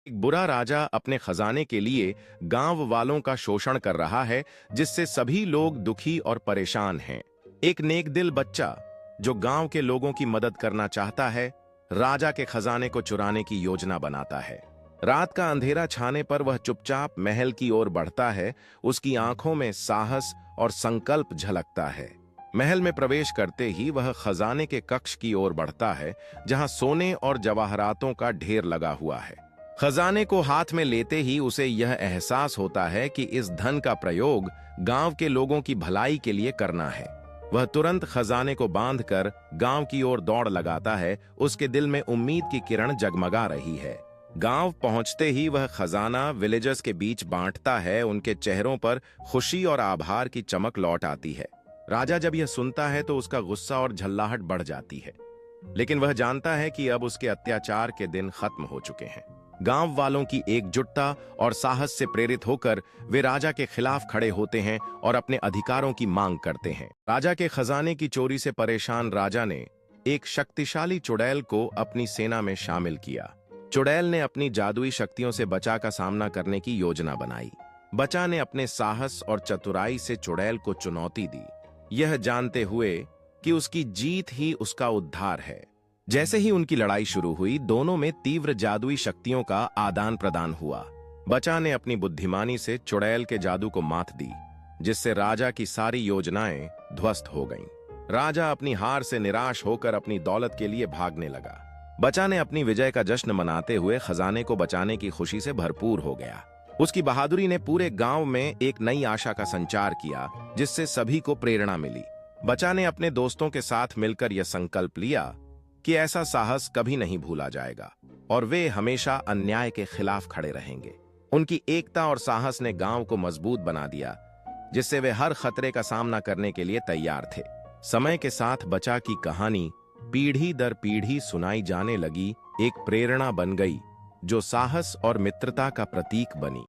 एक बुरा राजा अपने खजाने के लिए गांव वालों का शोषण कर रहा है, जिससे सभी लोग दुखी और परेशान हैं। एक नेक दिल बच्चा जो गांव के लोगों की मदद करना चाहता है, राजा के खजाने को चुराने की योजना बनाता है। रात का अंधेरा छाने पर वह चुपचाप महल की ओर बढ़ता है। उसकी आंखों में साहस और संकल्प झलकता है। महल में प्रवेश करते ही वह खजाने के कक्ष की ओर बढ़ता है, जहां सोने और जवाहरातों का ढेर लगा हुआ है। खजाने को हाथ में लेते ही उसे यह एहसास होता है कि इस धन का प्रयोग गांव के लोगों की भलाई के लिए करना है। वह तुरंत खजाने को बांधकर गांव की ओर दौड़ लगाता है। उसके दिल में उम्मीद की किरण जगमगा रही है। गांव पहुंचते ही वह खजाना विलेजर्स के बीच बांटता है। उनके चेहरों पर खुशी और आभार की चमक लौट आती है। राजा जब यह सुनता है तो उसका गुस्सा और झल्लाहट बढ़ जाती है, लेकिन वह जानता है कि अब उसके अत्याचार के दिन खत्म हो चुके हैं। गांव वालों की एकजुटता और साहस से प्रेरित होकर वे राजा के खिलाफ खड़े होते हैं और अपने अधिकारों की मांग करते हैं। राजा के खजाने की चोरी से परेशान राजा ने एक शक्तिशाली चुड़ैल को अपनी सेना में शामिल किया। चुड़ैल ने अपनी जादुई शक्तियों से बचा का सामना करने की योजना बनाई। बचा ने अपने साहस और चतुराई से चुड़ैल को चुनौती दी, यह जानते हुए कि उसकी जीत ही उसका उद्धार है। जैसे ही उनकी लड़ाई शुरू हुई, दोनों में तीव्र जादुई शक्तियों का आदान प्रदान हुआ। बचा ने अपनी बुद्धिमानी से चुड़ैल के जादू को मात दी, जिससे राजा की सारी योजनाएं ध्वस्त हो गईं। राजा अपनी हार से निराश होकर अपनी दौलत के लिए भागने लगा। बचा ने अपनी विजय का जश्न मनाते हुए खजाने को बचाने की खुशी से भरपूर हो गया। उसकी बहादुरी ने पूरे गांव में एक नई आशा का संचार किया, जिससे सभी को प्रेरणा मिली। बचा ने अपने दोस्तों के साथ मिलकर यह संकल्प लिया कि ऐसा साहस कभी नहीं भूला जाएगा और वे हमेशा अन्याय के खिलाफ खड़े रहेंगे। उनकी एकता और साहस ने गांव को मजबूत बना दिया, जिससे वे हर खतरे का सामना करने के लिए तैयार थे। समय के साथ बचा की कहानी पीढ़ी दर पीढ़ी सुनाई जाने लगी, एक प्रेरणा बन गई जो साहस और मित्रता का प्रतीक बनी।